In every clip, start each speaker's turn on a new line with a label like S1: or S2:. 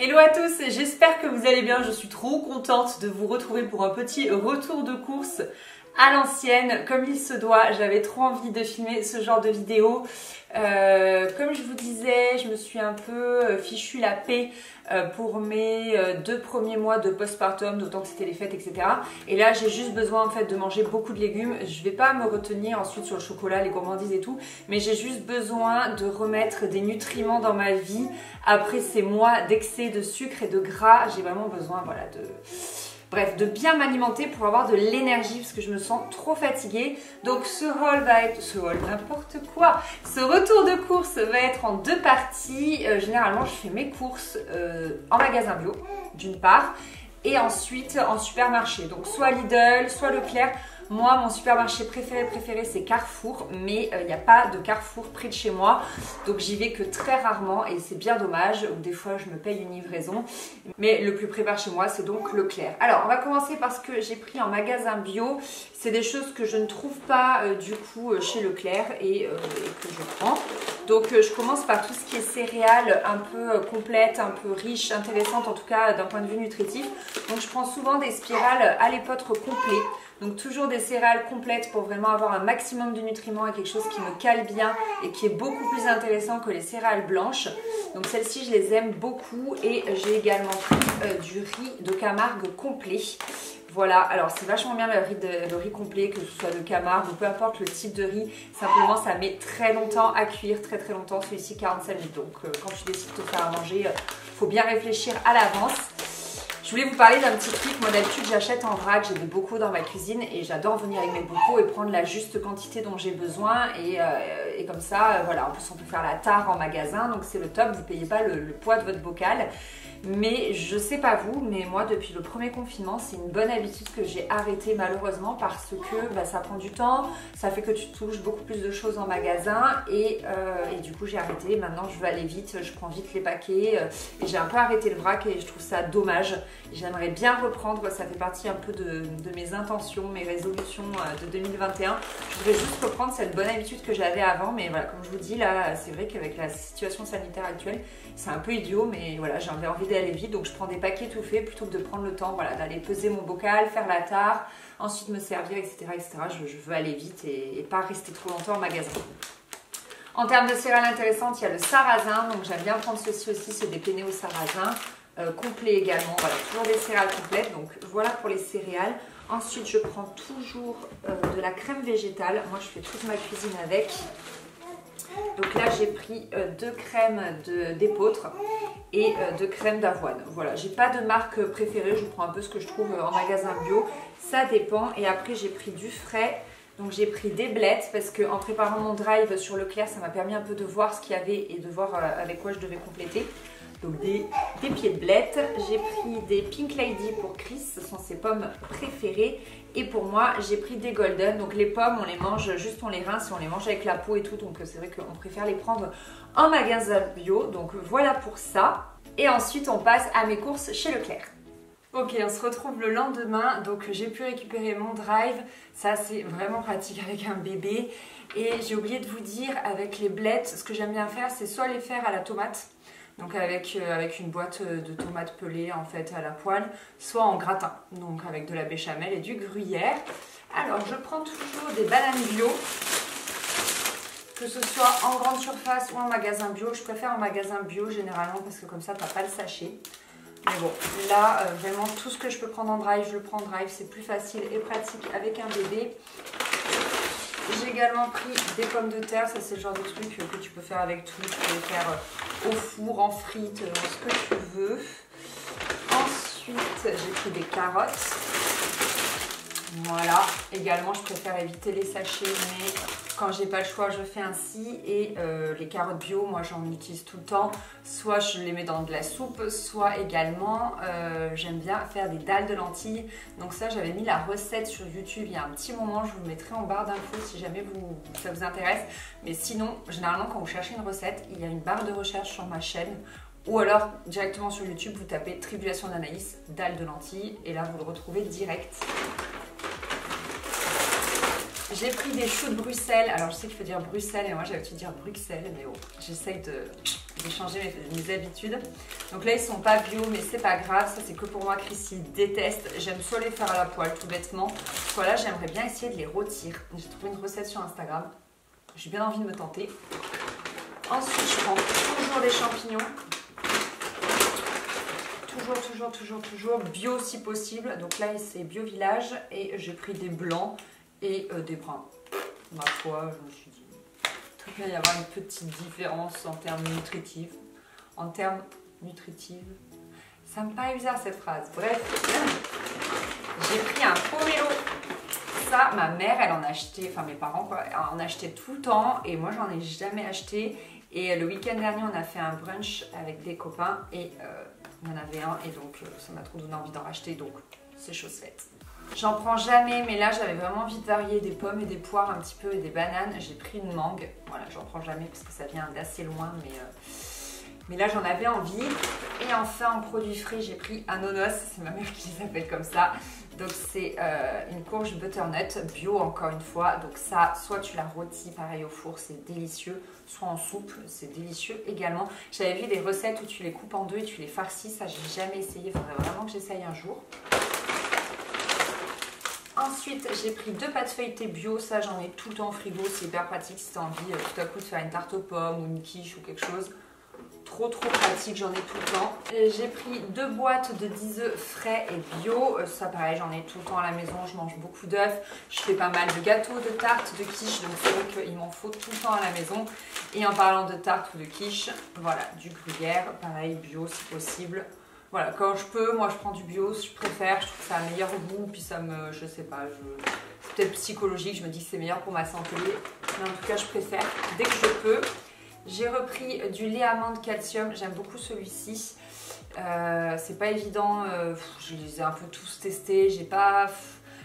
S1: Hello à tous, j'espère que vous allez bien, je suis trop contente de vous retrouver pour un petit retour de course à l'ancienne, comme il se doit. J'avais trop envie de filmer ce genre de vidéo. Comme je vous disais, je me suis un peu fichu la paix pour mes 2 premiers mois de postpartum, d'autant que c'était les fêtes, etc. Et là, j'ai juste besoin en fait de manger beaucoup de légumes. Je vais pas me retenir ensuite sur le chocolat, les gourmandises et tout, mais j'ai juste besoin de remettre des nutriments dans ma vie après ces mois d'excès de sucre et de gras. J'ai vraiment besoin, voilà, de bien m'alimenter pour avoir de l'énergie parce que je me sens trop fatiguée. Donc ce haul va être, n'importe quoi. Ce retour de course va être en 2 parties. Généralement, je fais mes courses en magasin bio, d'une part, et ensuite en supermarché. Donc soit Lidl, soit Leclerc. Moi, mon supermarché préféré, c'est Carrefour, mais il n'y a pas de Carrefour près de chez moi, donc j'y vais que très rarement et c'est bien dommage. Des fois, je me paye une livraison, mais le plus près par chez moi, c'est donc Leclerc. Alors, on va commencer par ce que j'ai pris en magasin bio. C'est des choses que je ne trouve pas du coup chez Leclerc et que je prends. Donc, je commence par tout ce qui est céréales un peu complètes, un peu riches, intéressantes en tout cas d'un point de vue nutritif. Donc, je prends souvent des spirales à l'épeautre complet. Donc toujours des céréales complètes pour vraiment avoir un maximum de nutriments et quelque chose qui me cale bien et qui est beaucoup plus intéressant que les céréales blanches. Donc celles-ci, je les aime beaucoup et j'ai également pris du riz de Camargue complet. Voilà, alors c'est vachement bien le riz complet, que ce soit de Camargue ou peu importe le type de riz. Simplement, ça met très longtemps à cuire, très longtemps. Celui-ci 45 minutes. Donc quand tu décides de te faire à manger, faut bien réfléchir à l'avance. Je voulais vous parler d'un petit truc. Moi d'habitude j'achète en vrac, j'ai des bocaux dans ma cuisine et j'adore venir avec mes bocaux et prendre la juste quantité dont j'ai besoin et comme ça, voilà, en plus on peut faire la tare en magasin, donc c'est le top, vous ne payez pas le poids de votre bocal. Mais je sais pas vous, mais moi depuis le premier confinement, c'est une bonne habitude que j'ai arrêtée malheureusement parce que ça prend du temps, ça fait que tu touches beaucoup plus de choses en magasin et du coup j'ai arrêté. Maintenant je veux aller vite, je prends vite les paquets et j'ai un peu arrêté le vrac et je trouve ça dommage. J'aimerais bien reprendre, ça fait partie un peu de mes intentions, mes résolutions de 2021. Je voudrais juste reprendre cette bonne habitude que j'avais avant, mais voilà, comme je vous dis là, c'est vrai qu'avec la situation sanitaire actuelle, c'est un peu idiot, mais voilà, j'avais envie d'aller vite, donc je prends des paquets tout faits plutôt que de prendre le temps, voilà, d'aller peser mon bocal, faire la tare, ensuite me servir, etc. Je veux aller vite et pas rester trop longtemps en magasin. En termes de céréales intéressantes, il y a le sarrasin, donc j'aime bien prendre ceci aussi, c'est des penne au sarrasin. Complet également, voilà, toujours des céréales complètes, donc voilà pour les céréales. Ensuite je prends toujours de la crème végétale, moi je fais toute ma cuisine avec. Donc là j'ai pris 2 crèmes d'épeautre et 2 crèmes d'avoine. Voilà, j'ai pas de marque préférée, je prends un peu ce que je trouve en magasin bio, ça dépend. Et après j'ai pris du frais. Donc j'ai pris des blettes parce qu'en préparant mon drive sur Leclerc, ça m'a permis un peu de voir ce qu'il y avait et de voir avec quoi je devais compléter. Donc des pieds de blettes, j'ai pris des Pink Lady pour Chris, ce sont ses pommes préférées. Et pour moi, j'ai pris des Golden. Donc les pommes, on les mange juste, on les rince et on les mange avec la peau et tout. Donc c'est vrai qu'on préfère les prendre en magasin bio. Donc voilà pour ça. Et ensuite, on passe à mes courses chez Leclerc. Ok, on se retrouve le lendemain. Donc j'ai pu récupérer mon drive. Ça, c'est vraiment pratique avec un bébé. Et j'ai oublié de vous dire, avec les blettes, ce que j'aime bien faire, c'est soit les faire à la tomate. Donc avec une boîte de tomates pelées en fait à la poêle, soit en gratin, donc avec de la béchamel et du gruyère. Alors je prends toujours des bananes bio, que ce soit en grande surface ou en magasin bio. Je préfère en magasin bio généralement parce que comme ça tu n'as pas le sachet. Mais bon, là vraiment tout ce que je peux prendre en drive, je le prends en drive, c'est plus facile et pratique avec un bébé. J'ai également pris des pommes de terre, ça c'est le genre de truc que tu peux faire avec tout, tu peux les faire au four, en frites, ce que tu veux. Ensuite, j'ai pris des carottes. Voilà, également je préfère éviter les sachets, mais quand j'ai pas le choix je fais ainsi. Et les carottes bio, moi j'en utilise tout le temps, soit je les mets dans de la soupe, soit également j'aime bien faire des dalles de lentilles. Donc ça, j'avais mis la recette sur YouTube il y a un petit moment, je vous le mettrai en barre d'infos si jamais ça vous intéresse. Mais sinon, généralement quand vous cherchez une recette, il y a une barre de recherche sur ma chaîne. Ou alors directement sur YouTube, vous tapez Tribulation d'Anaïs, dalles de lentilles, et là vous le retrouvez direct. J'ai pris des choux de Bruxelles. Alors je sais qu'il faut dire Bruxelles et moi j'ai l'habitude de dire Bruxelles, mais bon, j'essaye j'ai changé mes habitudes. Donc là ils sont pas bio mais c'est pas grave, ça c'est que pour moi. Chrissy déteste, j'aime soit les faire à la poêle tout bêtement, soit là j'aimerais bien essayer de les rôtir. J'ai trouvé une recette sur Instagram, j'ai bien envie de me tenter. Ensuite je prends toujours des champignons. Toujours bio si possible. Donc là c'est Bio Village et j'ai pris des blancs et des bruns. Ma foi, je me suis dit, il peut y avoir une petite différence en termes nutritifs. En termes nutritifs, ça me paraît bizarre cette phrase. Bref, j'ai pris un pomelo. Ça, ma mère, elle en achetait, enfin mes parents quoi, en achetaient tout le temps et moi j'en ai jamais acheté. Et le week-end dernier, on a fait un brunch avec des copains et il y en avait un et donc ça m'a trop donné envie d'en racheter, donc c'est chose faite. J'en prends jamais, mais là j'avais vraiment envie de varier des pommes et des poires un petit peu et des bananes. J'ai pris une mangue, voilà, j'en prends jamais parce que ça vient d'assez loin, mais là j'en avais envie. Et enfin en produits frais, j'ai pris un nonos, c'est ma mère qui les appelle comme ça. Donc c'est une courge butternut bio encore une fois. Donc ça, soit tu la rôtis pareil au four, c'est délicieux, soit en soupe, c'est délicieux également. J'avais vu des recettes où tu les coupes en deux et tu les farcis, ça j'ai jamais essayé, il faudrait vraiment que j'essaye un jour. Ensuite, j'ai pris 2 pâtes feuilletées bio, ça j'en ai tout le temps au frigo, c'est hyper pratique si tu as envie tout à coup de faire une tarte aux pommes ou une quiche ou quelque chose. Trop pratique, j'en ai tout le temps. J'ai pris 2 boîtes de 10 œufs frais et bio, ça pareil j'en ai tout le temps à la maison, je mange beaucoup d'œufs, je fais pas mal de gâteaux, de tartes, de quiches, donc c'est vrai qu'il m'en faut tout le temps à la maison. Et en parlant de tartes ou de quiches, voilà, du gruyère, pareil bio si possible. Voilà, quand je peux, moi je prends du bio, je préfère, je trouve que ça a un meilleur goût, puis ça me, je sais pas, c'est peut-être psychologique, je me dis que c'est meilleur pour ma santé, mais en tout cas je préfère dès que je peux. J'ai repris du lait amande calcium, j'aime beaucoup celui-ci, c'est pas évident, je les ai un peu tous testés,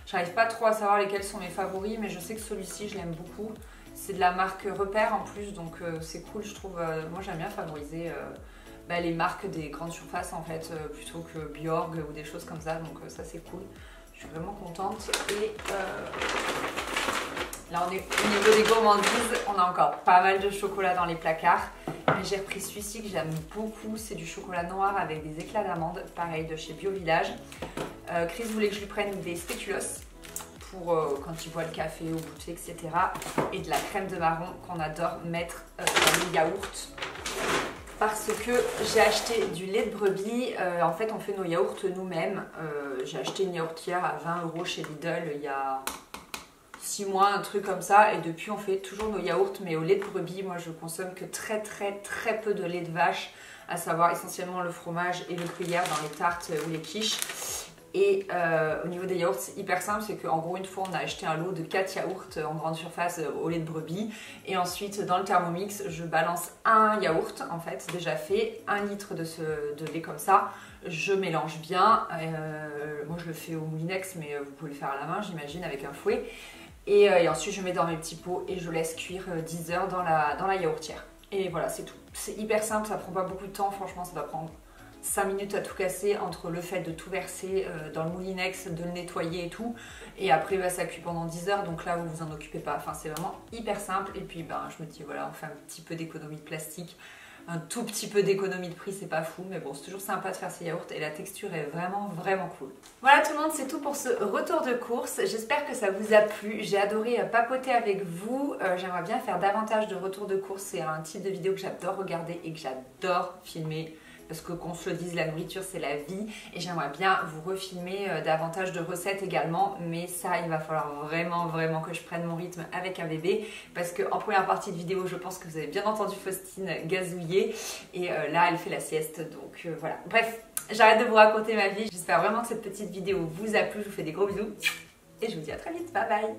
S1: j'arrive pas trop à savoir lesquels sont mes favoris, mais je sais que celui-ci je l'aime beaucoup. C'est de la marque Repère en plus, donc c'est cool je trouve, moi j'aime bien favoriser les marques des grandes surfaces en fait, plutôt que Bjorg ou des choses comme ça, donc ça c'est cool, je suis vraiment contente. Et là on est au niveau des gourmandises, on a encore pas mal de chocolat dans les placards, mais j'ai repris celui-ci que j'aime beaucoup, c'est du chocolat noir avec des éclats d'amande, pareil de chez Bio Village. Chris voulait que je lui prenne des spéculoos pour quand il boit le café au goûter, etc. Et de la crème de marron qu'on adore mettre dans les yaourts. Parce que j'ai acheté du lait de brebis, en fait on fait nos yaourts nous-mêmes. J'ai acheté une yaourtière à 20 € chez Lidl il y a 6 mois, un truc comme ça, et depuis on fait toujours nos yaourts mais au lait de brebis. Moi je consomme que très peu de lait de vache, à savoir essentiellement le fromage et le gruyère dans les tartes ou les quiches. Et au niveau des yaourts, c'est hyper simple, c'est qu'en gros une fois on a acheté un lot de 4 yaourts en grande surface au lait de brebis, et ensuite dans le Thermomix je balance un yaourt en fait déjà fait, 1 litre de lait comme ça, je mélange bien, moi je le fais au moulinex mais vous pouvez le faire à la main j'imagine avec un fouet, et ensuite je mets dans mes petits pots et je laisse cuire 10 heures dans la yaourtière. Et voilà, c'est tout, c'est hyper simple, ça prend pas beaucoup de temps, franchement ça va prendre 5 minutes à tout casser entre le fait de tout verser dans le moulinex, de le nettoyer et tout, et après ça cuit pendant 10 heures, donc là vous vous en occupez pas, enfin c'est vraiment hyper simple. Et puis je me dis voilà, on fait un petit peu d'économie de plastique, un tout petit peu d'économie de prix, c'est pas fou, mais bon c'est toujours sympa de faire ces yaourts et la texture est vraiment cool. Voilà tout le monde, c'est tout pour ce retour de course, j'espère que ça vous a plu, j'ai adoré papoter avec vous, j'aimerais bien faire davantage de retours de course, c'est un type de vidéo que j'adore regarder et que j'adore filmer. Parce que qu'on se le dise, la nourriture c'est la vie, et j'aimerais bien vous refilmer davantage de recettes également, mais ça il va falloir vraiment que je prenne mon rythme avec un bébé, parce qu'en première partie de vidéo je pense que vous avez bien entendu Faustine gazouiller, et là elle fait la sieste, donc voilà. Bref, j'arrête de vous raconter ma vie, j'espère vraiment que cette petite vidéo vous a plu, je vous fais des gros bisous, et je vous dis à très vite, bye bye.